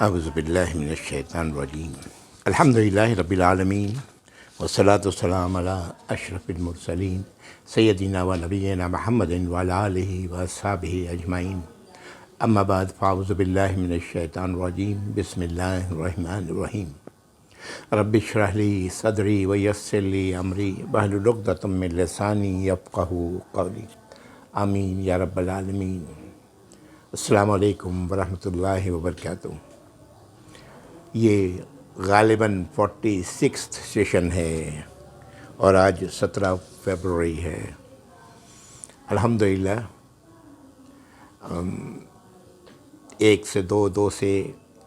اعوذ باللہ من الشیطان الرجیم الحمدللہ رب العالمین والصلاة والسلام علی اشرف المرسلین سیدنا و نبینا محمد وعلی آلہ واصحابہ اجمعین اما بعد فاعوذ باللہ من الشیطان الرجیم بسم اللہ الرحمن الرحیم رب اشرح لی صدری ویسر لی امری واحلل عقدۃ من لسانی یفقہوا قولی آمین یا رب العالمین۔ السلام علیکم ورحمۃ اللہ وبرکاتہ۔ یہ غالباً 46 سیشن ہے اور آج 17 فیبروری ہے۔ الحمدللہ ایک سے دو سے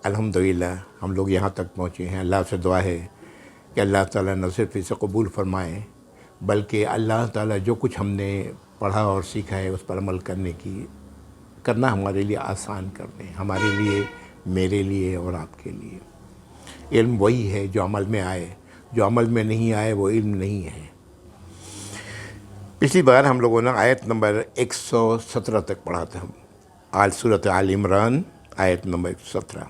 الحمدللہ ہم لوگ یہاں تک پہنچے ہیں۔ اللہ سے دعا ہے کہ اللہ تعالیٰ نہ صرف اسے قبول فرمائے بلکہ اللہ تعالیٰ جو کچھ ہم نے پڑھا اور سیکھا ہے اس پر عمل کرنا ہمارے لیے آسان کر دیں، ہمارے لیے، میرے لیے اور آپ کے لیے۔ علم وہی ہے جو عمل میں آئے، جو عمل میں نہیں آئے وہ علم نہیں ہے۔ پچھلی بار ہم لوگوں نے آیت نمبر 117 تک پڑھا تھا، سورۃ آل عمران آیت نمبر 117۔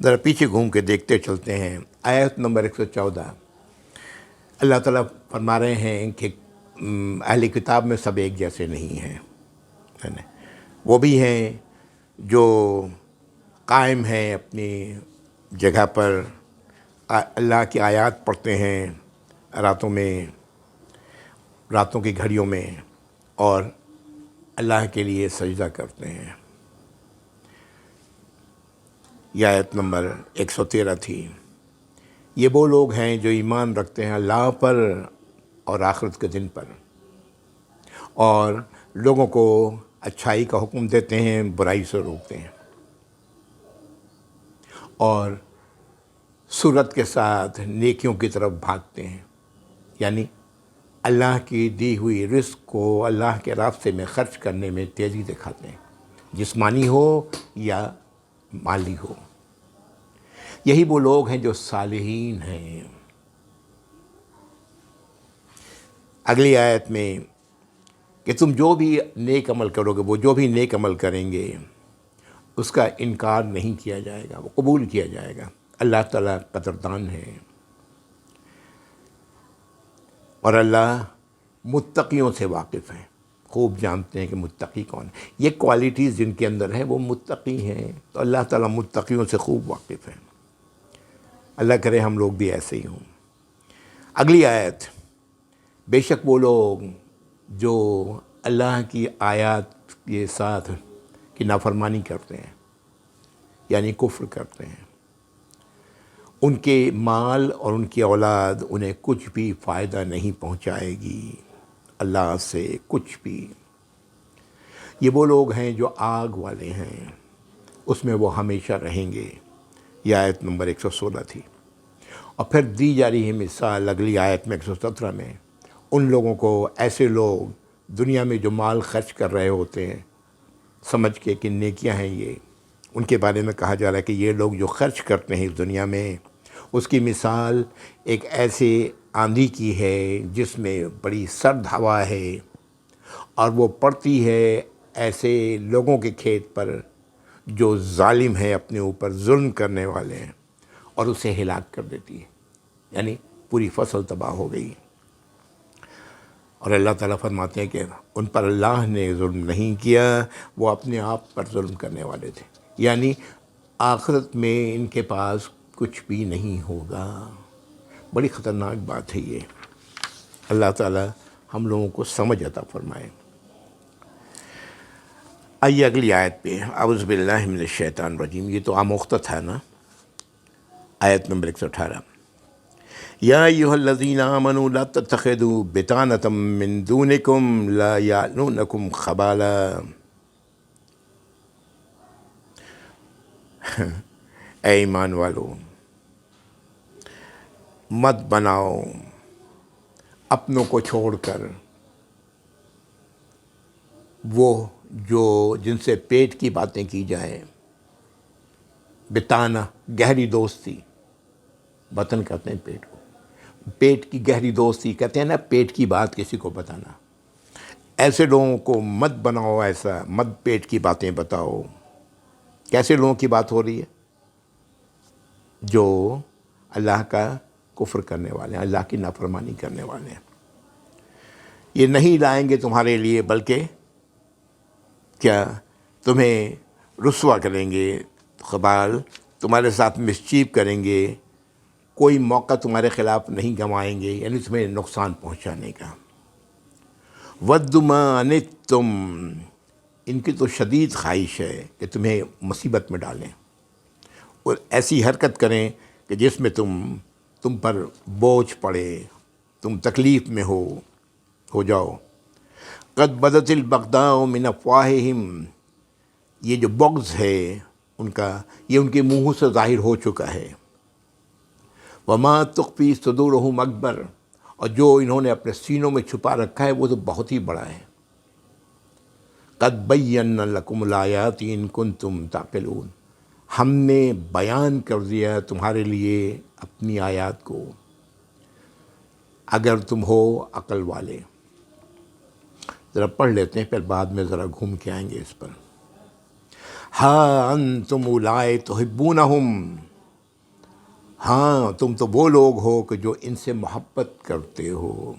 ذرا پیچھے گھوم کے دیکھتے چلتے ہیں۔ آیت نمبر 114 اللہ تعالیٰ فرما رہے ہیں کہ اہل کتاب میں سب ایک جیسے نہیں ہیں، وہ بھی ہیں جو قائم ہیں اپنی جگہ پر، اللہ کی آیات پڑھتے ہیں راتوں کی گھڑیوں میں اور اللہ کے لیے سجدہ کرتے ہیں۔ یہ آیت نمبر 113 تھی۔ یہ وہ لوگ ہیں جو ایمان رکھتے ہیں اللہ پر اور آخرت کے دن پر، اور لوگوں کو اچھائی کا حکم دیتے ہیں، برائی سے روکتے ہیں، اور سرعت کے ساتھ نیکیوں کی طرف بھاگتے ہیں، یعنی اللہ کی دی ہوئی رزق کو اللہ کے راستے میں خرچ کرنے میں تیزی دکھاتے ہیں، جسمانی ہو یا مالی ہو۔ یہی وہ لوگ ہیں جو صالحین ہیں۔ اگلی آیت میں کہ تم جو بھی نیک عمل کرو گے، وہ جو بھی نیک عمل کریں گے اس کا انکار نہیں کیا جائے گا، وہ قبول کیا جائے گا۔ اللہ تعالیٰ قدردان ہے، اور اللہ متقیوں سے واقف ہیں، خوب جانتے ہیں کہ متقی کون ہے۔ یہ کوالٹیز جن کے اندر ہیں وہ متقی ہیں، تو اللہ تعالیٰ متقیوں سے خوب واقف ہیں۔ اللہ کرے ہم لوگ بھی ایسے ہی ہوں۔ اگلی آیت، بے شک وہ لوگ جو اللہ کی آیات کے ساتھ کی نافرمانی کرتے ہیں، یعنی کفر کرتے ہیں، ان کے مال اور ان کی اولاد انہیں کچھ بھی فائدہ نہیں پہنچائے گی، اللہ سے کچھ بھی۔ یہ وہ لوگ ہیں جو آگ والے ہیں، اس میں وہ ہمیشہ رہیں گے۔ یہ آیت نمبر 116 تھی۔ اور پھر دی جا رہی ہے مثال اگلی آیت میں 117 میں، ان لوگوں کو، ایسے لوگ دنیا میں جو مال خرچ کر رہے ہوتے ہیں سمجھ کے کہ نیکیاں ہیں یہ، ان کے بارے میں کہا جا رہا ہے کہ یہ لوگ جو خرچ کرتے ہیں اس دنیا میں، اس کی مثال ایک ایسے آندھی کی ہے جس میں بڑی سرد ہوا ہے اور وہ پڑتی ہے ایسے لوگوں کے کھیت پر جو ظالم ہیں، اپنے اوپر ظلم کرنے والے ہیں، اور اسے ہلاک کر دیتی ہے، یعنی پوری فصل تباہ ہو گئی۔ اور اللہ تعالیٰ فرماتے ہیں کہ ان پر اللہ نے ظلم نہیں کیا، وہ اپنے آپ پر ظلم کرنے والے تھے، یعنی آخرت میں ان کے پاس کچھ بھی نہیں ہوگا۔ بڑی خطرناک بات ہے یہ۔ اللہ تعالیٰ ہم لوگوں کو سمجھ عطا فرمائے۔ آئیے اگلی آیت پہ، اعوذ باللہ من الشیطان الرجیم۔ یہ تو آموختہ تھا نا، آیت نمبر 118۔ یا ایھا الذین آمنوا لا تتخذوا بطانة من دونکم لا یعلونکم خبالا۔ اے ایمان والو، مت بناؤ اپنوں کو چھوڑ کر وہ جو جن سے پیٹ کی باتیں کی جائیں، بطانہ گہری دوستی، وطن کہتے ہیں پیٹ کو، پیٹ کی گہری دوستی، کہتے ہیں نا پیٹ کی بات کسی کو بتانا، ایسے لوگوں کو مت بناؤ، ایسا مت پیٹ کی باتیں بتاؤ۔ کیسے لوگوں کی بات ہو رہی ہے؟ جو اللہ کا کفر کرنے والے ہیں، اللہ کی نافرمانی کرنے والے ہیں۔ یہ نہیں لائیں گے تمہارے لیے، بلکہ کیا تمہیں رسوا کریں گے، خبال تمہارے ساتھ مسچیف کریں گے، کوئی موقع تمہارے خلاف نہیں گنوائیں گے، یعنی تمہیں نقصان پہنچانے کا۔ وَدُّ مَا عَنِتُّمْ، ان کی تو شدید خواہش ہے کہ تمہیں مصیبت میں ڈالیں اور ایسی حرکت کریں کہ جس میں تم پر بوجھ پڑے، تم تکلیف میں ہو جاؤ۔ قد بدت البغضاء من افواہہم، یہ جو بغض ہے ان کا، یہ ان کے منہوں سے ظاہر ہو چکا ہے۔ وما تخفی صدورہم اکبر، اور جو انہوں نے اپنے سینوں میں چھپا رکھا ہے وہ تو بہت ہی بڑا ہے۔ قد بینا لکم الآیات ان کنتم تعقلون، ہم نے بیان کر دیا تمہارے لیے اپنی آیات کو اگر تم ہو عقل والے۔ ذرا پڑھ لیتے ہیں، پھر بعد میں ذرا گھوم کے آئیں گے اس پر۔ ہاں انتم اولئک تحبونہم، ہاں تم تو وہ لوگ ہو کہ جو ان سے محبت کرتے ہو۔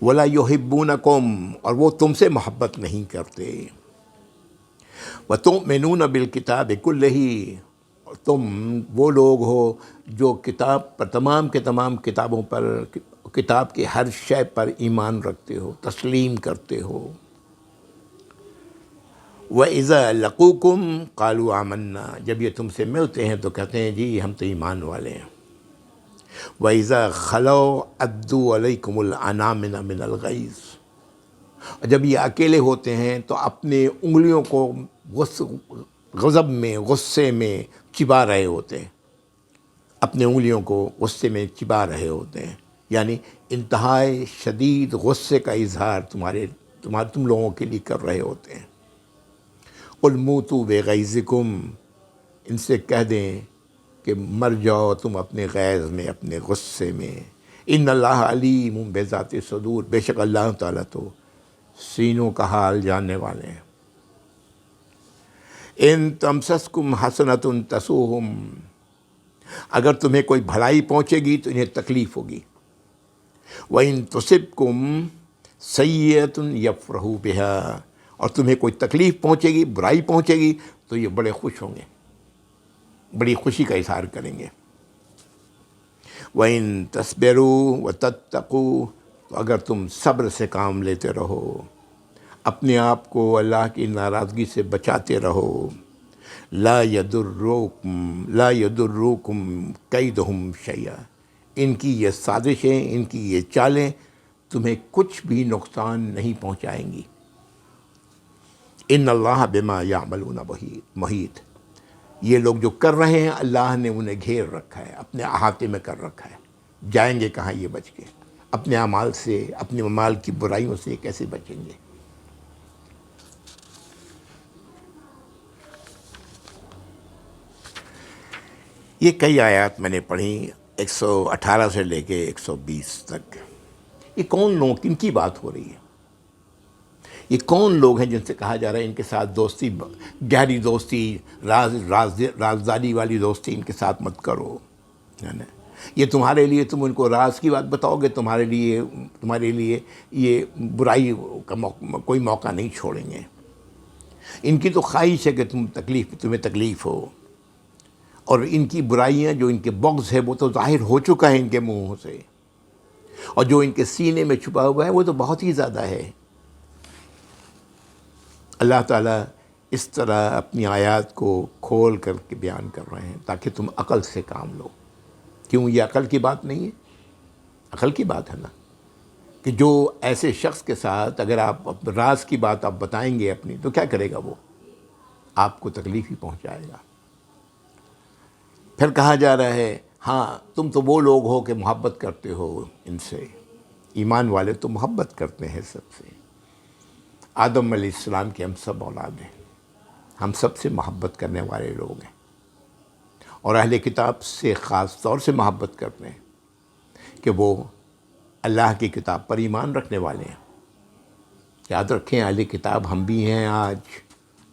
ولا یحبونکم، اور وہ تم سے محبت نہیں کرتے۔ وتؤمنون بالکتاب کلہ، اور تم وہ لوگ ہو جو کتاب پر، تمام کے تمام کتابوں پر، کتاب کے ہر شے پر ایمان رکھتے ہو، تسلیم کرتے ہو۔ وَإِذَا لَقُوكُمْ قَالُوا آمَنَّا، جب یہ تم سے ملتے ہیں تو کہتے ہیں جی ہم تو ایمان والے ہیں۔ وَإِذَا خَلَوْا عَضُّوا عَلَيْكُمُ الْأَنَامِلَ مِنَ الْغَيْظِ، اور جب یہ اکیلے ہوتے ہیں تو اپنے انگلیوں کو غضب میں، غصے میں چبا رہے ہوتے ہیں، اپنے انگلیوں کو غصے میں چبا رہے ہوتے ہیں، یعنی انتہائی شدید غصے کا اظہار تم لوگوں کے لیے کر رہے ہوتے ہیں۔ قُلْ مُوتُوا بِغَيْظِكُمْ، ان سے کہہ دیں کہ مر جاؤ تم اپنے غیظ میں، اپنے غصے میں۔ ان اللہ علیم بذات الصدور، بے شک اللہ تعالیٰ تو سینوں کا حال جاننے والے ہیں۔ ان تمسسکم حسنۃ تسؤہم، اگر تمہیں کوئی بھلائی پہنچے گی تو انہیں تکلیف ہوگی۔ وَإِن تُصِبْكُمْ سَیِّئَةٌ یفرحوا بِہَا، اور تمہیں کوئی تکلیف پہنچے گی، برائی پہنچے گی تو یہ بڑے خوش ہوں گے، بڑی خوشی کا اظہار کریں گے۔ وَإِن تَصْبِرُوا وَتَتَّقُوا، تو اگر تم صبر سے کام لیتے رہو، اپنے آپ کو اللہ کی ناراضگی سے بچاتے رہو، لا يضركم کیدہم شیئا، ان کی یہ سازشیں، ان کی یہ چالیں تمہیں کچھ بھی نقصان نہیں پہنچائیں گی۔ ان اللہ بما یعملون محیط، یہ لوگ جو کر رہے ہیں اللہ نے انہیں گھیر رکھا ہے، اپنے احاطے میں کر رکھا ہے، جائیں گے کہاں یہ بچ کے؟ اپنے اعمال سے، اپنے اعمال کی برائیوں سے کیسے بچیں گے؟ یہ کئی آیات میں نے پڑھی، 118 سے لے کے 120 تک۔ یہ کون لوگ، کن کی بات ہو رہی ہے؟ یہ کون لوگ ہیں جن سے کہا جا رہا ہے ان کے ساتھ دوستی، گہری دوستی، رازداری والی دوستی ان کے ساتھ مت کرو؟ یہ تمہارے لیے، تم ان کو راز کی بات بتاؤ گے، تمہارے لیے یہ برائی کا کوئی موقع نہیں چھوڑیں گے۔ ان کی تو خواہش ہے کہ تمہیں تکلیف ہو، اور ان کی برائیاں، جو ان کے بغض ہے وہ تو ظاہر ہو چکا ہے ان کے منہوں سے، اور جو ان کے سینے میں چھپا ہوا ہے وہ تو بہت ہی زیادہ ہے۔ اللہ تعالیٰ اس طرح اپنی آیات کو کھول کر کے بیان کر رہے ہیں تاکہ تم عقل سے کام لو۔ کیوں یہ عقل کی بات نہیں ہے؟ عقل کی بات ہے نا، کہ جو ایسے شخص کے ساتھ اگر آپ راز کی بات آپ بتائیں گے اپنی، تو کیا کرے گا وہ؟ آپ کو تکلیف ہی پہنچائے گا۔ پھر کہا جا رہا ہے ہاں تم تو وہ لوگ ہو کہ محبت کرتے ہو ان سے، ایمان والے تو محبت کرتے ہیں سب سے۔ آدم علیہ السلام کے ہم سب اولاد ہیں، ہم سب سے محبت کرنے والے لوگ ہیں، اور اہل کتاب سے خاص طور سے محبت کرتے ہیں، کہ وہ اللہ کی کتاب پر ایمان رکھنے والے ہیں۔ یاد رکھیں اہل کتاب ہم بھی ہیں، آج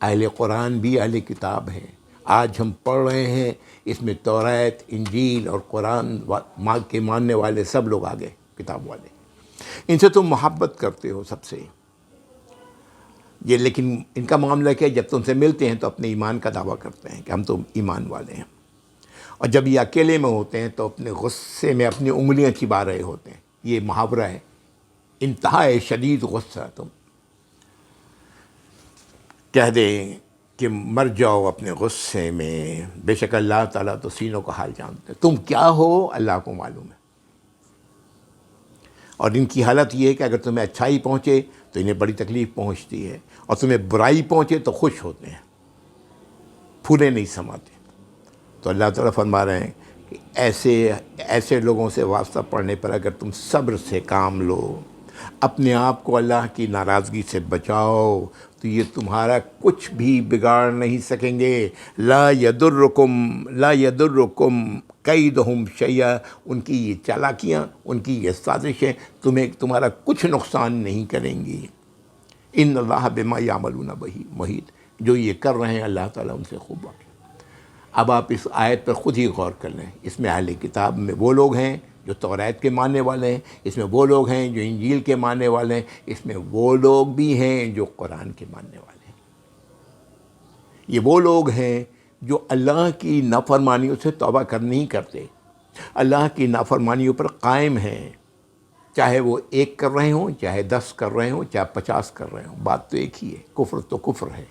اہل قرآن بھی اہل کتاب ہیں۔ آج ہم پڑھ رہے ہیں، اس میں توریت، انجیل اور قرآن ماں کے ماننے والے سب لوگ آ گئے، کتاب والے۔ ان سے تم محبت کرتے ہو سب سے، یہ لیکن ان کا معاملہ کیا ہے، جب تم سے ملتے ہیں تو اپنے ایمان کا دعویٰ کرتے ہیں کہ ہم تو ایمان والے ہیں، اور جب یہ اکیلے میں ہوتے ہیں تو اپنے غصے میں اپنی انگلیاں چبا رہے ہوتے ہیں۔ یہ محاورہ ہے، انتہائی شدید غصہ تم کہہ دیں کہ مر جاؤ اپنے غصے میں، بے شک اللہ تعالیٰ تو سینوں کا حال جانتے ہیں، تم کیا ہو اللہ کو معلوم ہے۔ اور ان کی حالت یہ ہے کہ اگر تمہیں اچھائی پہنچے تو انہیں بڑی تکلیف پہنچتی ہے، اور تمہیں برائی پہنچے تو خوش ہوتے ہیں، پھولے نہیں سماتے۔ تو اللہ تعالیٰ فرما رہے ہیں کہ ایسے لوگوں سے واسطہ پڑنے پر اگر تم صبر سے کام لو، اپنے آپ کو اللہ کی ناراضگی سے بچاؤ، تو یہ تمہارا کچھ بھی بگاڑ نہیں سکیں گے۔ لا یضرکم کیدہم شیئا، ان کی یہ چالاکیاں، ان کی یہ سازشیں تمہارا کچھ نقصان نہیں کریں گی۔ ان اللہ بما یعملون محیط، جو یہ کر رہے ہیں اللہ تعالیٰ ان سے خوب واقف۔ اب آپ اس آیت پر خود ہی غور کر لیں، اس میں اہل کتاب میں وہ لوگ ہیں جو توریت کے ماننے والے ہیں، اس میں وہ لوگ ہیں جو انجیل کے ماننے والے ہیں، اس میں وہ لوگ بھی ہیں جو قرآن کے ماننے والے ہیں۔ یہ وہ لوگ ہیں جو اللہ کی نافرمانیوں سے توبہ نہیں کرتے، اللہ کی نافرمانیوں پر قائم ہیں، چاہے وہ 1 کر رہے ہوں، چاہے 10 کر رہے ہوں، چاہے 50 کر رہے ہوں، بات تو ایک ہی ہے، کفر تو کفر ہے۔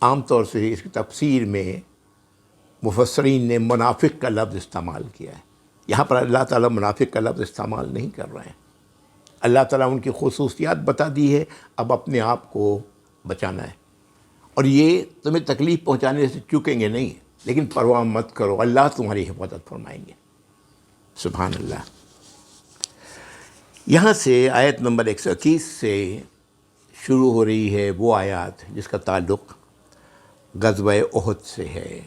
عام طور سے اس کی تفسیر میں مفسرین نے منافق کا لفظ استعمال کیا ہے، یہاں پر اللہ تعالیٰ منافق کا لفظ استعمال نہیں کر رہے ہیں۔ اللہ تعالیٰ ان کی خصوصیات بتا دی ہے، اب اپنے آپ کو بچانا ہے، اور یہ تمہیں تکلیف پہنچانے سے چکیں گے نہیں، لیکن پرواہ مت کرو، اللہ تمہاری حفاظت فرمائیں گے۔ سبحان اللہ۔ یہاں سے آیت نمبر 121 سے شروع ہو رہی ہے وہ آیات جس کا تعلق غزوہ احد سے ہے۔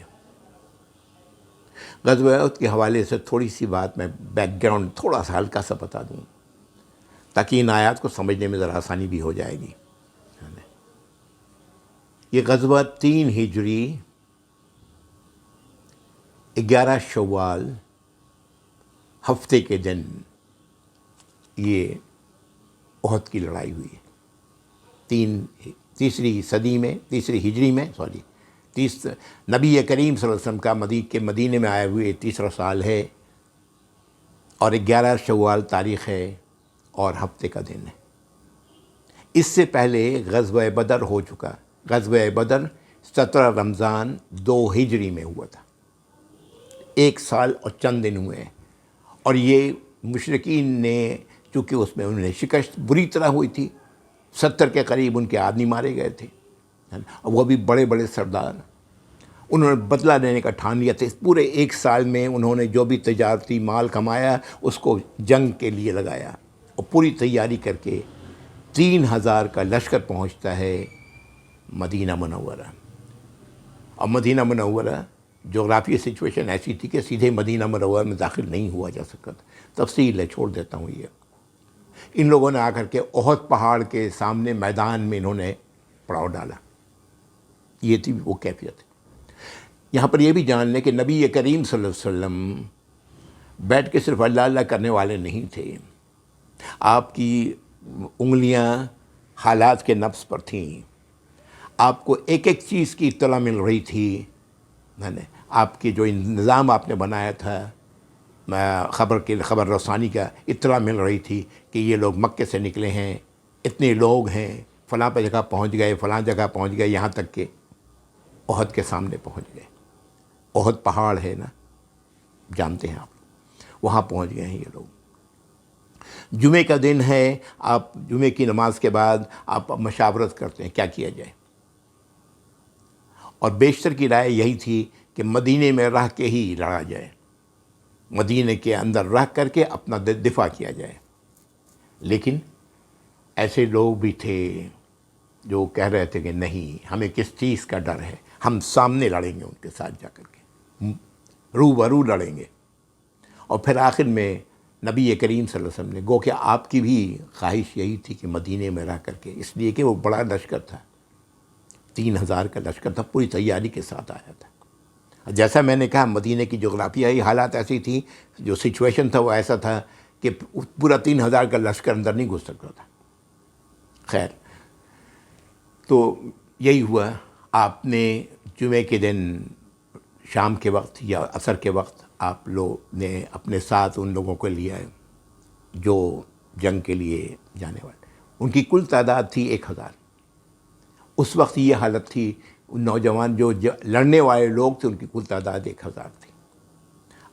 غزوہ احد کے حوالے سے تھوڑی سی بات میں بیک گراؤنڈ تھوڑا سا ہلکا سا بتا دوں، تاکہ ان آیات کو سمجھنے میں ذرا آسانی بھی ہو جائے گی۔ یہ غزوہ 3 ہجری 11 شوال ہفتے کے دن یہ احد کی لڑائی ہوئی ہے، تیسری صدی میں، تیسری ہجری میں، نبی کریم صلی اللہ علیہ وسلم کا مدینے میں آئے ہوئے 3 سال ہے، اور 11 شوال تاریخ ہے اور ہفتے کا دن ہے۔ اس سے پہلے غزوہ بدر ہو چکا۔ غزوہ بدر 17 رمضان 2 ہجری میں ہوا تھا، 1 سال اور چند دن ہوئے ہیں، اور یہ مشرکین نے، چونکہ اس میں انہیں شکست بری طرح ہوئی تھی، 70 کے قریب ان کے آدمی مارے گئے تھے، اور وہ بھی بڑے بڑے سردار، انہوں نے بدلہ لینے کا ٹھان لیا تھا۔ اس پورے 1 سال میں انہوں نے جو بھی تجارتی مال کمایا اس کو جنگ کے لیے لگایا، اور پوری تیاری کر کے 3000 کا لشکر پہنچتا ہے مدینہ منورہ۔ اور مدینہ منورہ جغرافیہ سچویشن ایسی تھی کہ سیدھے مدینہ منورہ میں داخل نہیں ہوا جا سکتا تھا۔ تفصیل ہے، چھوڑ دیتا ہوں۔ یہ ان لوگوں نے آ کر کے احد پہاڑ کے سامنے میدان میں انہوں نے پڑاؤ ڈالا، یہ تھی وہ کیفیت۔ یہاں پر یہ بھی جان لیں کہ نبی کریم صلی اللہ علیہ وسلم بیٹھ کے صرف اللہ اللہ کرنے والے نہیں تھے، آپ کی انگلیاں حالات کے نبض پر تھیں، آپ کو ایک ایک چیز کی اطلاع مل رہی تھی، آپ کی جو نظام آپ نے بنایا تھا خبر رسانی کا، اطلاع مل رہی تھی کہ یہ لوگ مکے سے نکلے ہیں، اتنے لوگ ہیں، فلاں پہ جگہ پہنچ گئے، فلاں جگہ پہنچ گئے، یہاں تک کہ احد کے سامنے پہنچ گئے۔ احد پہاڑ ہے نا، جانتے ہیں آپ، وہاں پہنچ گئے ہیں یہ لوگ۔ جمعے کا دن ہے، آپ جمعے کی نماز کے بعد آپ مشاورت کرتے ہیں کیا کیا جائے، اور بیشتر کی رائے یہی تھی کہ مدینے میں رہ کے ہی لڑا جائے، مدینے کے اندر رہ کر کے اپنا دفاع کیا جائے۔ لیکن ایسے لوگ بھی تھے جو کہہ رہے تھے کہ نہیں، ہمیں کس چیز کا ڈر ہے، ہم سامنے لڑیں گے ان کے ساتھ جا کر کے، روبرو لڑیں گے۔ اور پھر آخر میں نبی کریم صلی اللہ علیہ وسلم نے، گو کہ آپ کی بھی خواہش یہی تھی کہ مدینے میں رہ کر کے، اس لیے کہ وہ بڑا لشکر تھا، 3000 کا لشکر تھا، پوری تیاری کے ساتھ آیا تھا۔ جیسا میں نے کہا مدینے کی جغرافیائی حالات ایسی تھی، جو سچویشن تھا وہ ایسا تھا کہ پورا 3000 کا لشکر اندر نہیں گھس سکتا تھا۔ خیر، تو یہی ہوا، آپ نے جمعے کے دن شام کے وقت یا عصر کے وقت آپ لوگ نے اپنے ساتھ ان لوگوں کو لیا ہے جو جنگ کے لیے جانے والے، ان کی کل تعداد تھی 1000۔ اس وقت یہ حالت تھی، ان نوجوان جو لڑنے والے لوگ تھے ان کی کل تعداد 1000 تھی۔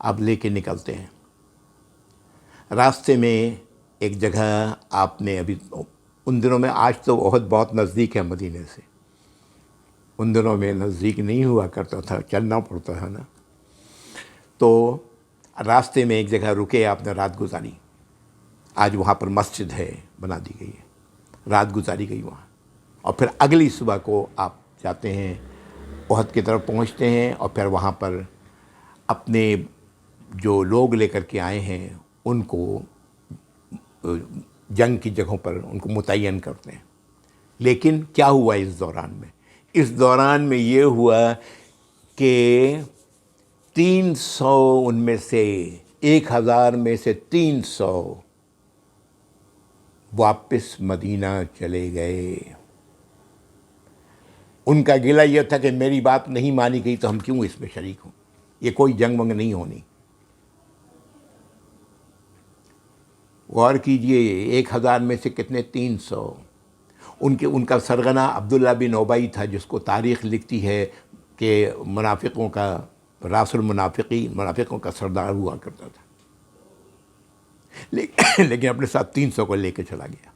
آپ لے کے نکلتے ہیں، راستے میں ایک جگہ آپ نے، ابھی ان دنوں میں، آج تو بہت نزدیک ہے مدینے سے، ان دنوں میں نزدیک نہیں ہوا کرتا تھا، چلنا پڑتا تھا نا، تو راستے میں ایک جگہ رکے، آپ نے رات گزاری۔ آج وہاں پر مسجد ہے، بنا دی گئی ہے، رات گزاری گئی وہاں، اور پھر اگلی صبح کو آپ جاتے ہیں احد کی طرف پہنچتے ہیں، اور پھر وہاں پر اپنے جو لوگ لے کر کے آئے ہیں ان کو جنگ کی جگہوں پر ان کو متعین کرتے ہیں۔ لیکن کیا ہوا اس دوران میں؟ اس دوران میں یہ ہوا کہ 300 ان میں سے، 1000 میں سے 300 واپس مدینہ چلے گئے۔ ان کا گلہ یہ تھا کہ میری بات نہیں مانی گئی تو ہم کیوں اس میں شریک ہوں، یہ کوئی جنگ ونگ نہیں ہونی۔ غور کیجئے، 1000 میں سے کتنے؟ 300۔ ان کا سرغنہ عبداللہ بن ابی تھا، جس کو تاریخ لکھتی ہے کہ منافقوں کا راس المنافقین، منافقوں کا سردار ہوا کرتا تھا، لیکن اپنے ساتھ 300 کو لے کے چلا گیا۔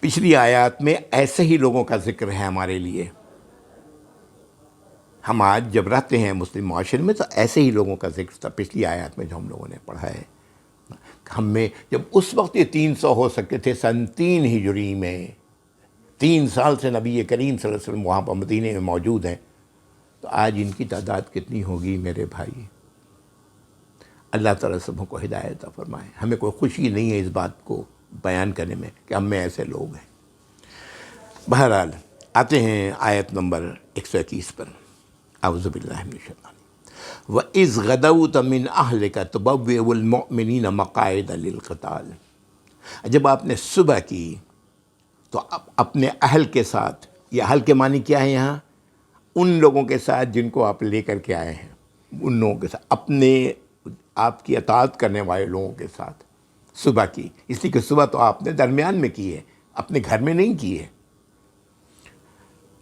پچھلی آیات میں ایسے ہی لوگوں کا ذکر ہے ہمارے لیے۔ ہم آج جب رہتے ہیں مسلم معاشرے میں تو ایسے ہی لوگوں کا ذکر تھا پچھلی آیات میں جو ہم لوگوں نے پڑھا ہے۔ ہم میں جب اس وقت یہ 300 ہو سکتے تھے، سن 3 ہجری میں، 3 سال سے نبی کریم صلی اللہ علیہ وسلم وہاں پر مدینے میں موجود ہیں، تو آج ان کی تعداد کتنی ہوگی میرے بھائی؟ اللہ تعالیٰ سب کو ہدایت عطا فرمائے۔ ہمیں کوئی خوشی نہیں ہے اس بات کو بیان کرنے میں کہ ہم میں ایسے لوگ ہیں۔ بہرحال آتے ہیں آیت نمبر 121 پر۔ اعوذ باللہ من الشیطان۔ وَإِذْ غَدَوْتَ مِنْ أَهْلِكَ تُبَوِّئُ الْمُؤْمِنِينَ مَقَاعِدَ لِلْقِتَالِ۔ جب آپ نے صبح کی تو اپنے اہل کے ساتھ، یہ اہل کے معنی کیا ہے یہاں؟ ان لوگوں کے ساتھ جن کو آپ لے کر کے آئے ہیں، ان لوگوں کے ساتھ، اپنے آپ کی اطاعت کرنے والے لوگوں کے ساتھ صبح کی، اس لیے کہ صبح تو آپ نے درمیان میں کی ہے، اپنے گھر میں نہیں کی ہے۔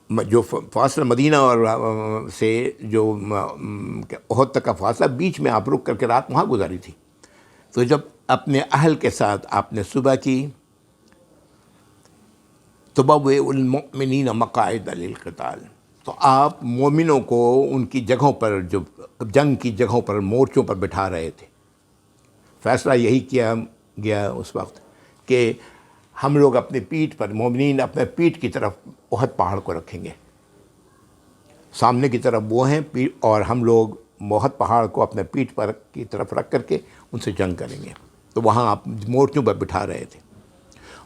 جو فاصلہ مدینہ اور سے جو احد تک کا فاصلہ، بیچ میں آپ رک کر کے رات وہاں گزاری تھی۔ تو جب اپنے اہل کے ساتھ آپ نے صبح کی، تبوئ المؤمنین مقاعد للقتال، تو آپ مومنوں کو ان کی جگہوں پر، جو جنگ کی جگہوں پر، مورچوں پر بٹھا رہے تھے۔ فیصلہ یہی کیا گیا اس وقت کہ ہم لوگ اپنے پیٹھ پر، مومنین اپنے پیٹھ کی طرف احد پہاڑ کو رکھیں گے، سامنے کی طرف وہ ہیں، اور ہم لوگ احد پہاڑ کو اپنے پیٹھ پر کی طرف رکھ کر کے ان سے جنگ کریں گے۔ تو وہاں آپ مورچوں پر بٹھا رہے تھے۔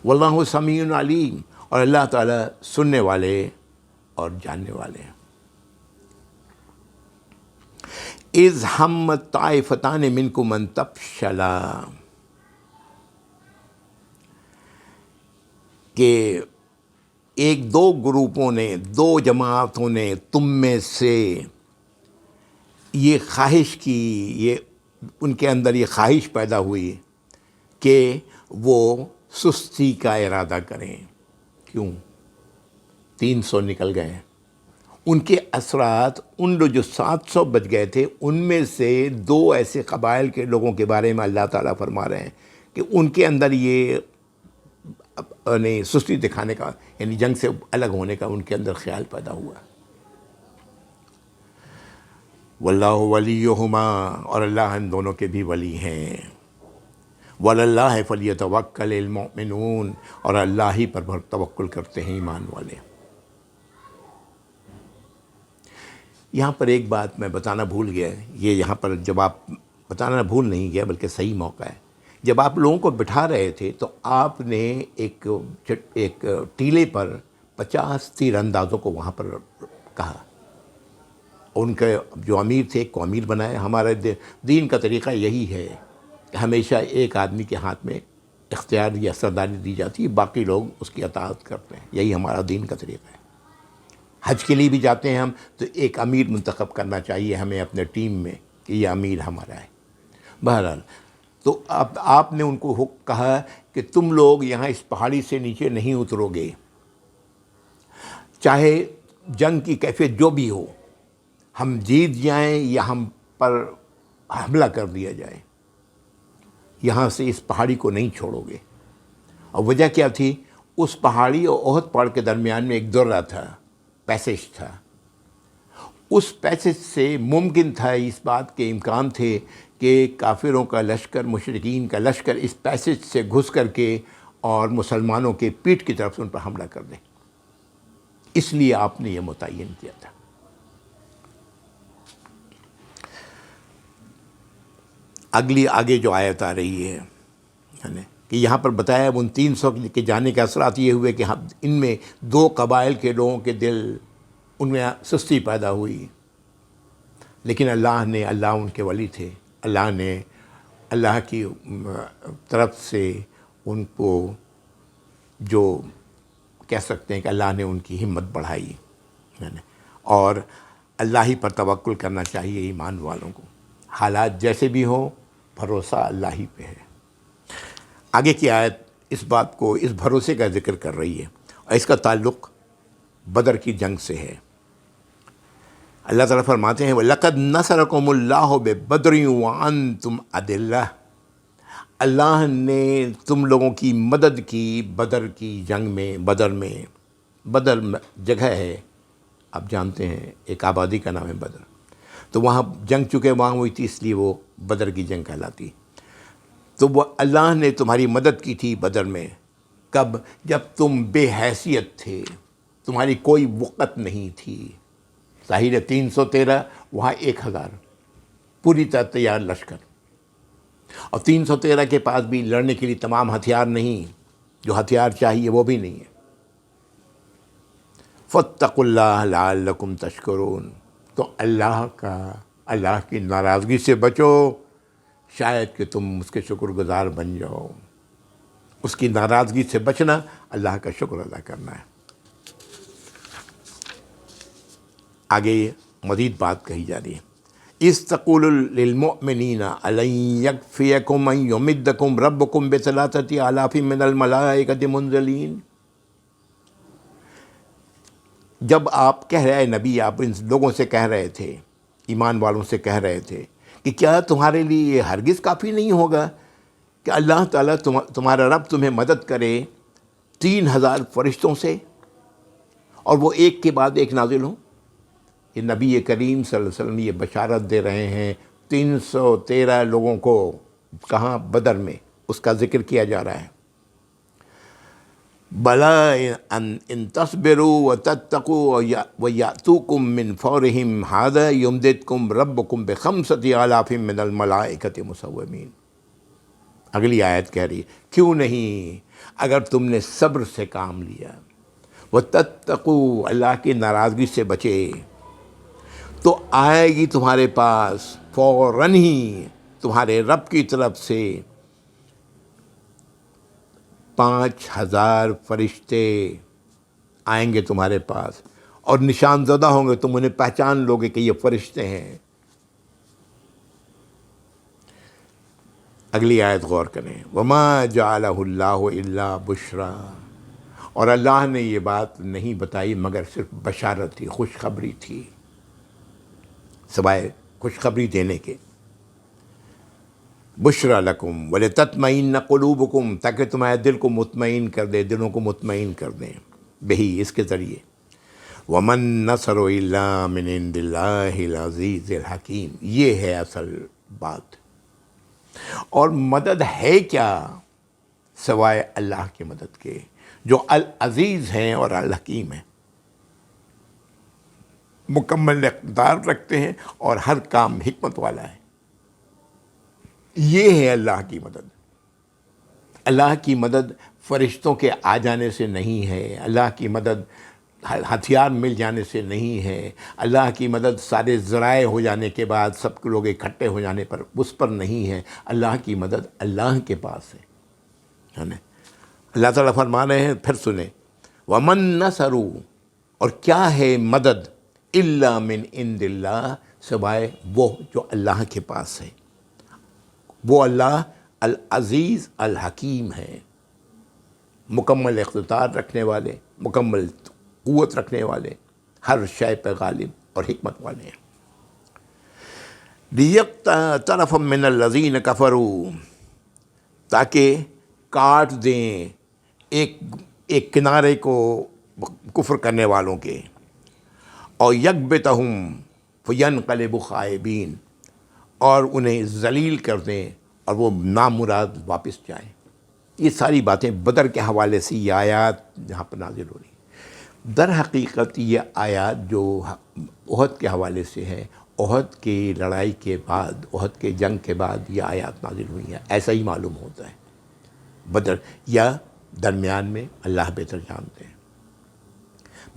واللہ سمیع علیم، اور اللہ تعالیٰ سننے والے اور جاننے والے ہیں۔ اذ ہمت طائفتان منکم ان تفشلا، کہ دو گروپوں نے، 2 جماعتوں نے تم میں سے یہ خواہش کی، یہ ان کے اندر یہ خواہش پیدا ہوئی کہ وہ سستی کا ارادہ کریں۔ کیوں؟ 300 نکل گئے، ان کے اثرات، ان لوگ جو 700 بچ گئے تھے، ان میں سے 2 ایسے قبائل کے لوگوں کے بارے میں اللہ تعالیٰ فرما رہے ہیں کہ ان کے اندر یہ سستی دکھانے کا، یعنی جنگ سے الگ ہونے کا ان کے اندر خیال پیدا ہوا۔ واللہ ولیہما، اور اللہ ان دونوں کے بھی ولی ہیں۔ وعلی اللہ فلیتوکل المؤمنون، اور اللہ ہی پر توکل کرتے ہیں ایمان والے۔ یہاں پر ایک بات میں بتانا بھول گیا، یہ یہاں پر جب آپ بتانا بھول نہیں گیا بلکہ صحیح موقع ہے، جب آپ لوگوں کو بٹھا رہے تھے تو آپ نے ایک ٹیلے پر 50 تیر اندازوں کو وہاں پر کہا، ان کے جو امیر تھے ایک کو امیر بنایا۔ ہمارے دین کا طریقہ یہی ہے کہ ہمیشہ ایک آدمی کے ہاتھ میں اختیار یا سرداری دی جاتی ہے، باقی لوگ اس کی اطاعت کرتے ہیں، یہی ہمارا دین کا طریقہ ہے۔ حج کے لیے بھی جاتے ہیں ہم تو ایک امیر منتخب کرنا چاہیے ہمیں اپنے ٹیم میں کہ یہ امیر ہمارا ہے۔ بہرحال تو اب آپ نے ان کو کہا کہ تم لوگ یہاں اس پہاڑی سے نیچے نہیں اترو گے، چاہے جنگ کی کیفیت جو بھی ہو، ہم جیت جائیں یا ہم پر حملہ کر دیا جائے، یہاں سے اس پہاڑی کو نہیں چھوڑو گے۔ اور وجہ کیا تھی؟ اس پہاڑی اور احد پہاڑ کے درمیان میں ایک درہ تھا، پیسیج تھا، اس پیسیج سے ممکن تھا، اس بات کے امکان تھے کہ کافروں کا لشکر، مشرکین کا لشکر اس پیسیج سے گھس کر کے اور مسلمانوں کے پیٹھ کی طرف سے ان پر حملہ کر دیں، اس لیے آپ نے یہ متعین کیا تھا۔ آگے جو آیت آ رہی ہے کہ یہاں پر بتایا ان 300 کے جانے کے اثرات یہ ہوئے کہ ان میں 2 قبائل کے لوگوں کے دل ان میں سستی پیدا ہوئی، لیکن اللہ ان کے ولی تھے، اللہ کی طرف سے ان کو جو کہہ سکتے ہیں کہ اللہ نے ان کی ہمت بڑھائی، اور اللہ ہی پر توکل کرنا چاہیے ایمان والوں کو، حالات جیسے بھی ہوں بھروسہ اللہ ہی پہ ہے۔ آگے کی آیت اس بات کو، اس بھروسے کا ذکر کر رہی ہے، اور اس کا تعلق بدر کی جنگ سے ہے۔ اللہ تعالیٰ فرماتے ہیں وَلَقَدْ نَصَرَكُمُ اللَّهُ بِبَدْرٍ وَأَنْتُمْ أَذِلَّةٌ، اللہ نے تم لوگوں کی مدد کی بدر کی جنگ میں۔ بدر جگہ ہے، آپ جانتے ہیں، ایک آبادی کا نام ہے بدر، تو وہاں جنگ چکے وہاں ہوئی تھی، اس لیے وہ بدر کی جنگ کہلاتی۔ تو وہ اللہ نے تمہاری مدد کی تھی بدر میں، کب؟ جب تم بے حیثیت تھے، تمہاری کوئی وقت نہیں تھی۔ ظاہر ہے 313، وہاں 1000 پوری طرح تیار لشکر، اور 313 کے پاس بھی لڑنے کے لیے تمام ہتھیار نہیں، جو ہتھیار چاہیے وہ بھی نہیں ہے۔ فَاتَّقُوا اللَّهَ لَعَلَّكُمْ تَشْكُرُونَ، تو اللہ کی ناراضگی سے بچو، شاید کہ تم اس کے شکر گزار بن جاؤ۔ اس کی ناراضگی سے بچنا اللہ کا شکر ادا کرنا ہے۔ آگے مزید بات کہی جا رہی ہے، اِذْ تَقُولُ لِلْمُؤْمِنِينَ أَلَنْ يَكْفِيَكُمْ أَنْ يُمِدَّكُمْ رَبُّكُمْ بِثَلَاثَةِ آلَافٍ مِّنَ الْمَلَائِكَةِ مُنزَلِينَ، جب آپ کہہ رہے نبی، آپ ان لوگوں سے کہہ رہے تھے، ایمان والوں سے کہہ رہے تھے کہ کیا تمہارے لیے یہ ہرگز کافی نہیں ہوگا کہ اللہ تعالیٰ تمہارا رب تمہیں مدد کرے 3000 فرشتوں سے، اور وہ ایک کے بعد ایک نازل ہوں؟ یہ نبی کریم صلی اللہ علیہ وسلم یہ بشارت دے رہے ہیں 313 لوگوں کو، کہاں؟ بدر میں، اس کا ذکر کیا جا رہا ہے۔ بَلَىٰ إِن تَصْبِرُوا وَتَتَّقُوا وَيَأْتُوكُم مِّن فَوْرِهِمْ هَٰذَا يُمْدِدْكُمْ رَبُّكُمْ بِخَمْسَةِ آلَافٍ مِّنَ الْمَلَائِكَةِ مُسَوِّمِينَ۔ اگلی آیت کہہ رہی ہے کیوں نہیں، اگر تم نے صبر سے کام لیا، وَتَتَّقُوا، اللہ کی ناراضگی سے بچے، تو آئے گی تمہارے پاس فوراً ہی تمہارے رب کی طرف سے 5000 فرشتے آئیں گے تمہارے پاس، اور نشان زدہ ہوں گے، تم انہیں پہچان لوگے کہ یہ فرشتے ہیں۔ اگلی آیت غور کریں، وَمَا جَعَلَهُ اللَّهُ إِلَّا بُشْرَىٰ، اور اللہ نے یہ بات نہیں بتائی مگر صرف بشارت تھی، خوشخبری تھی، سوائے خوشخبری دینے کے۔ بشرا لکم وَلِتَطْمَئِنَّ قُلُوبُكُمْ، تاکہ تمہارے دل کو مطمئن کر دے، دلوں کو مطمئن کر دیں بہی، اس کے ذریعے۔ وَمَن نَّصْرُ إِلَّا مِنْ عِندِ اللَّهِ الْعَزِيزِ الْحَكِيمِ، یہ ہے اصل بات۔ اور مدد ہے کیا سوائے اللہ کی مدد کے، جو العزیز ہیں اور الحکیم ہیں۔ مکمل اقتدار رکھتے ہیں اور ہر کام حکمت والا ہے۔ یہ ہے اللہ کی مدد۔ اللہ کی مدد فرشتوں کے آ جانے سے نہیں ہے، اللہ کی مدد ہتھیار مل جانے سے نہیں ہے، اللہ کی مدد سارے ذرائع ہو جانے کے بعد سب کے لوگ اکٹھے ہو جانے پر اس پر نہیں ہے۔ اللہ کی مدد اللہ کے پاس ہے نا۔ اللہ تعالیٰ فرما رہے ہیں، پھر سنیں، وَمَن نَصَرُ، اور کیا ہے مدد، إِلَّا مِنْ عِنْدِ اللَّهِ، سوائے وہ جو اللہ کے پاس ہے۔ وہ اللہ العزیز الحکیم ہے، مکمل اقتدار رکھنے والے، مکمل قوت رکھنے والے، ہر شے پہ غالب اور حکمت والے ہیں۔ لِيَقْتَطَرَفَ مِنَ الَّذِينَ كَفَرُوا، تاکہ کاٹ دیں ایک کنارے کو کفر کرنے والوں کے، اور یکبتہم فینقلبوا خائبین، اور انہیں ذلیل کر دیں اور وہ نامراد واپس جائیں۔ یہ ساری باتیں بدر کے حوالے سے یہ آیات جہاں پر نازل ہو رہی ہیں۔ در حقیقت یہ آیات جو احد کے حوالے سے ہے، احد کی لڑائی کے بعد، احد کے جنگ کے بعد یہ آیات نازل ہوئی ہیں، ایسا ہی معلوم ہوتا ہے۔ بدر یا درمیان میں، اللہ بہتر جانتے ہیں۔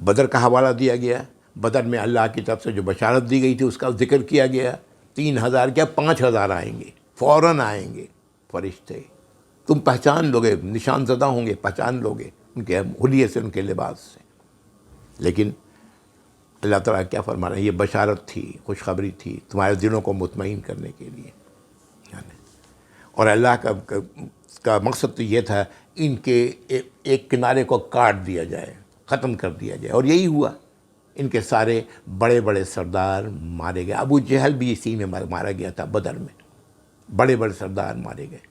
بدر کا حوالہ دیا گیا، بدر میں اللہ کی طرف سے جو بشارت دی گئی تھی اس کا ذکر کیا گیا، 3000 کیا 5000 آئیں گے، فوراً آئیں گے فرشتے، تم پہچان لوگے، نشان زدہ ہوں گے، پہچان لوگے ان کے حلیے سے، ان کے لباس سے۔ لیکن اللہ تعالیٰ کیا فرما رہے ہیں، یہ بشارت تھی، خوشخبری تھی تمہارے دلوں کو مطمئن کرنے کے لیے، اور اللہ کا مقصد تو یہ تھا ان کے ایک کنارے کو کاٹ دیا جائے، ختم کر دیا جائے، اور یہی ہوا۔ ان کے سارے بڑے بڑے سردار مارے گئے، ابو جہل بھی اسی میں مارا گیا تھا، بدر میں بڑے بڑے سردار مارے گئے،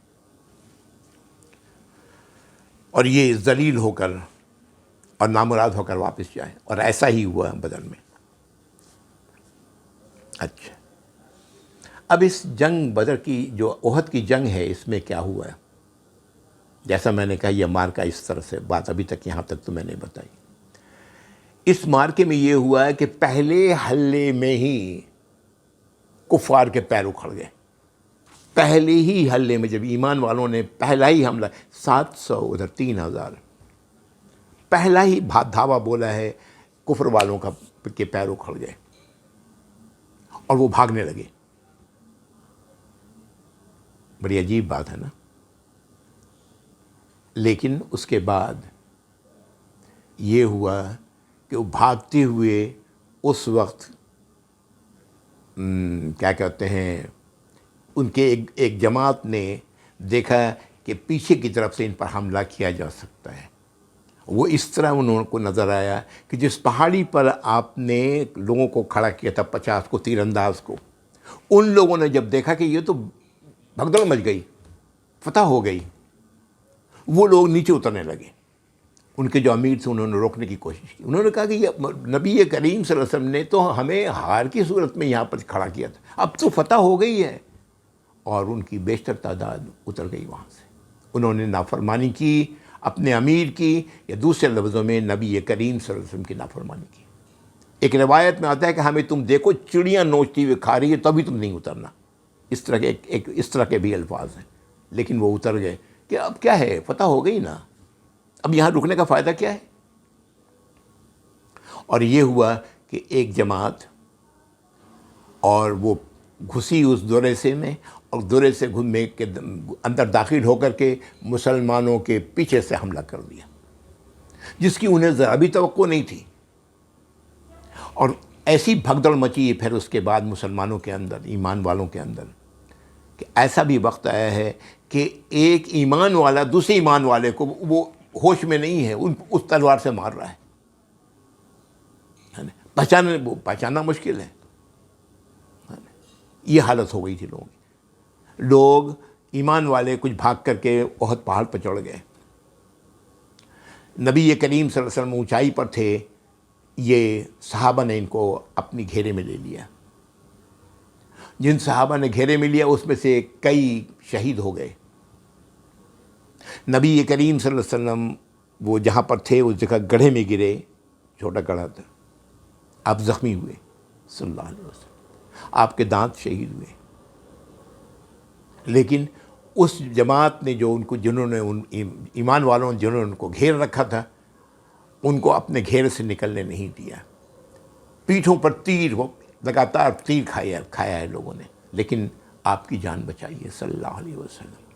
اور یہ ذلیل ہو کر اور نامراد ہو کر واپس جائے، اور ایسا ہی ہوا بدر میں۔ اچھا، اب اس جنگ بدر کی جو احد کی جنگ ہے، اس میں کیا ہوا ہے؟ جیسا میں نے کہا یہ مارکا اس طرح سے، بات ابھی تک یہاں تک تو میں نے بتائی۔ اس مارکے میں یہ ہوا ہے کہ پہلے حلے میں ہی کفار کے پیر اکھڑ گئے۔ پہلے ہی حلے میں جب ایمان والوں نے پہلا ہی حملہ، 700 ادھر 3000، پہلا ہی دھاوا بولا ہے، کفر والوں کے پیر اکھڑ گئے اور وہ بھاگنے لگے۔ بڑی عجیب بات ہے نا۔ لیکن اس کے بعد یہ ہوا کہ وہ بھاگتے ہوئے اس وقت کیا کہتے ہیں، ان کے ایک جماعت نے دیکھا کہ پیچھے کی طرف سے ان پر حملہ کیا جا سکتا ہے۔ وہ اس طرح انہوں کو نظر آیا کہ جس پہاڑی پر آپ نے لوگوں کو کھڑا کیا تھا، 50 کو، تیر انداز کو، ان لوگوں نے جب دیکھا کہ یہ تو بھگدڑ مچ گئی، فتح ہو گئی، وہ لوگ نیچے اترنے لگے۔ ان کے جو امیر تھے انہوں نے روکنے کی کوشش کی، انہوں نے کہا کہ یہ نبی کریم صلی اللہ علیہ وسلم نے تو ہمیں ہار کی صورت میں یہاں پر کھڑا کیا تھا، اب تو فتح ہو گئی ہے، اور ان کی بیشتر تعداد اتر گئی وہاں سے۔ انہوں نے نافرمانی کی، اپنے امیر کی، یا دوسرے لفظوں میں نبی کریم صلی اللہ علیہ وسلم کی نافرمانی کی۔ ایک روایت میں آتا ہے کہ ہمیں تم دیکھو چڑیاں نوچتی ہوئے کھا رہی ہے تبھی تم نہیں اترنا، اس طرح کے اس طرح کے بھی الفاظ ہیں۔ لیکن وہ اتر گئے کہ اب کیا ہے، فتح ہو گئی نا، اب یہاں رکنے کا فائدہ کیا ہے؟ اور یہ ہوا کہ ایک جماعت، اور وہ گھسی اس درے سے میں، اور درے سے گھومنے کے اندر داخل ہو کر کے مسلمانوں کے پیچھے سے حملہ کر دیا، جس کی انہیں ذرا بھی توقع نہیں تھی۔ اور ایسی بھگدڑ مچی پھر اس کے بعد مسلمانوں کے اندر، ایمان والوں کے اندر، کہ ایسا بھی وقت آیا ہے کہ ایک ایمان والا دوسرے ایمان والے کو، وہ ہوش میں نہیں ہے، اس تلوار سے مار رہا ہے، پہچاننا مشکل ہے۔ یہ حالت ہو گئی تھی لوگوں کی۔ لوگ ایمان والے کچھ بھاگ کر کے احد پہاڑ پر چڑھ گئے۔ نبی کریم صلی اللہ علیہ وسلم اونچائی پر تھے، یہ صحابہ نے ان کو اپنی گھیرے میں لے لیا۔ جن صحابہ نے گھیرے میں لیا اس میں سے کئی شہید ہو گئے۔ نبی کریم صلی اللہ علیہ وسلم وہ جہاں پر تھے اس جگہ گڑھے میں گرے، چھوٹا گڑھا تھا، آپ زخمی ہوئے۔ صلی اللہ علیہ وسلم، آپ کے دانت شہید ہوئے، لیکن اس جماعت نے جو ان کو، جنہوں نے ایمان والوں نے جنہوں نے ان کو گھیر رکھا تھا، ان کو اپنے گھیر سے نکلنے نہیں دیا، پیٹھوں پر تیر ہو لگاتار تیر کھایا ہے لوگوں نے، لیکن آپ کی جان بچائی ہے صلی اللہ علیہ وسلم۔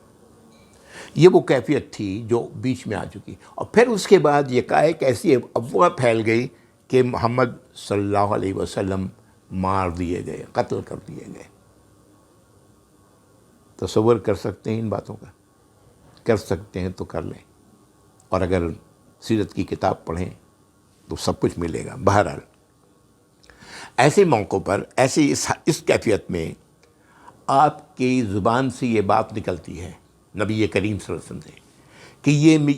یہ وہ کیفیت تھی جو بیچ میں آ چکی، اور پھر اس کے بعد یہ ایک ایسی افواہ پھیل گئی کہ محمد صلی اللہ علیہ وسلم مار دیے گئے، قتل کر دیے گئے۔ تصور کر سکتے ہیں ان باتوں کا؟ کر سکتے ہیں تو کر لیں، اور اگر سیرت کی کتاب پڑھیں تو سب کچھ ملے گا۔ بہرحال ایسے موقعوں پر، ایسی اس کیفیت میں آپ کی زبان سے یہ بات نکلتی ہے نبی کریم صلی اللہ علیہ وسلم سے کہ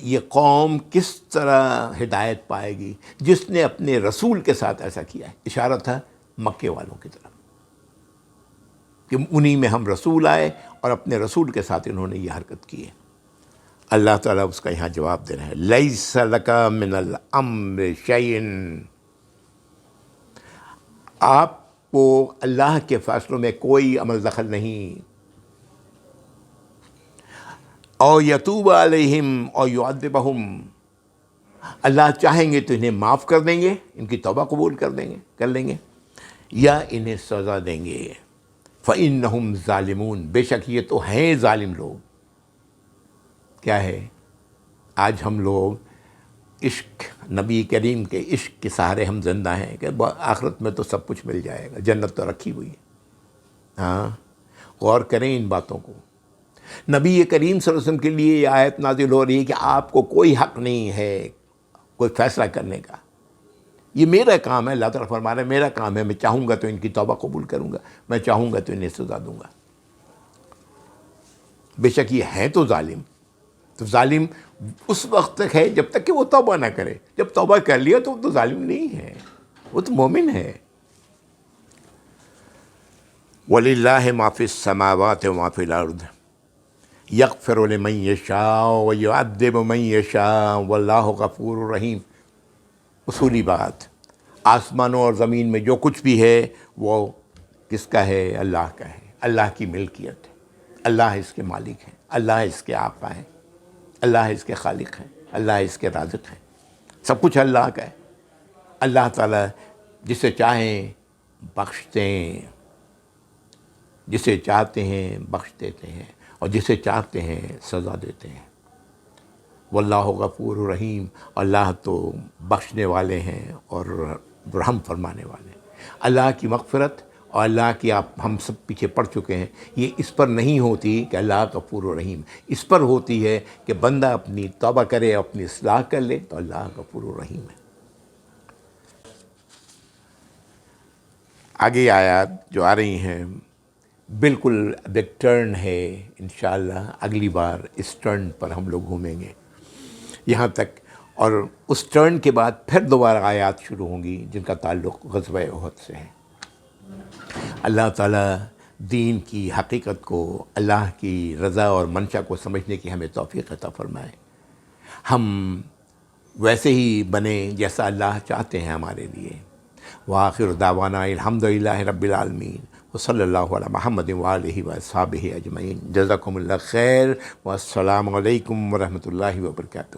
یہ قوم کس طرح ہدایت پائے گی جس نے اپنے رسول کے ساتھ ایسا کیا ہے۔ اشارہ تھا مکے والوں کی طرف کہ انہی میں ہم رسول آئے اور اپنے رسول کے ساتھ انہوں نے یہ حرکت کی ہے۔ اللہ تعالیٰ اس کا یہاں جواب دے رہے ہیں، لیس لک من الامر شیء، آپ کو اللہ کے فیصلوں میں کوئی عمل دخل نہیں۔ او یتوب علیہم او یعذبہم، اللہ چاہیں گے تو انہیں معاف کر دیں گے، ان کی توبہ قبول کر لیں گے، یا انہیں سزا دیں گے۔ فإنہم ظالمون، بے شک یہ تو ہیں ظالم لوگ۔ کیا ہے؟ آج ہم لوگ عشق، نبی کریم کے عشق کے سہارے ہم زندہ ہیں کہ آخرت میں تو سب کچھ مل جائے گا، جنت تو رکھی ہوئی ہے۔ ہاں، غور کریں ان باتوں کو۔ نبی کریم صلی اللہ علیہ وسلم کے لیے یہ آیت نازل ہو رہی ہے کہ آپ کو کوئی حق نہیں ہے کوئی فیصلہ کرنے کا، یہ میرا کام ہے۔ اللہ تعالیٰ فرما رہے ہیں میرا کام ہے، میں چاہوں گا تو ان کی توبہ قبول کروں گا، میں چاہوں گا تو انہیں سزا دوں گا۔ بے شک یہ ہیں تو ظالم، تو ظالم اس وقت تک ہے جب تک کہ وہ توبہ نہ کرے، جب توبہ کر لیا تو وہ تو ظالم نہیں ہے، وہ تو مومن ہے۔ وَلِلَّهِ مَا فِي السَّمَاوَاتِ وَمَا فِي الْأَرْضِ يَغْفِرُ لِمَن يَشَاءُ وَيُعَذِّبُ مَن يَشَاءُ وَاللَّهُ غَفُورٌ رَحِيمٌ۔ اصولی بات، آسمانوں اور زمین میں جو کچھ بھی ہے وہ کس کا ہے؟ اللہ کا ہے، اللہ کی ملکیت ہے، اللہ اس کے مالک ہیں، اللہ اس کے آقا ہیں، اللہ اس کے خالق ہیں، اللہ اس کے رازق ہیں، سب کچھ اللہ کا ہے۔ اللہ تعالیٰ جسے چاہیں بخشتے ہیں، جسے چاہتے ہیں بخش دیتے ہیں، اور جسے چاہتے ہیں سزا دیتے ہیں۔ واللہ غفور رحیم، اللہ تو بخشنے والے ہیں اور رحم فرمانے والے ہیں۔ اللہ کی مغفرت اور اللہ کی، آپ ہم سب پیچھے پڑ چکے ہیں، یہ اس پر نہیں ہوتی کہ اللہ غفور و رحیم، اس پر ہوتی ہے کہ بندہ اپنی توبہ کرے، اپنی اصلاح کر لے تو اللہ غفور و رحیم ہے۔ آگے آیات جو آ رہی ہیں بالکل اب ایک ٹرن ہے، انشاءاللہ اگلی بار اس ٹرن پر ہم لوگ گھومیں گے یہاں تک، اور اس ٹرن کے بعد پھر دوبارہ آیات شروع ہوں گی جن کا تعلق غزوہ احد سے ہے۔ اللہ تعالیٰ دین کی حقیقت کو، اللہ کی رضا اور منشا کو سمجھنے کی ہمیں توفیق عطا فرمائے، ہم ویسے ہی بنیں جیسا اللہ چاہتے ہیں ہمارے لیے۔ وآخر دعوانا الحمدللہ رب العالمین، وصلی اللہ علی محمد وآلہ وصحبہ اجمعین۔ جزاکم اللہ خیر، والسلام علیکم ورحمۃ اللہ وبرکاتہ۔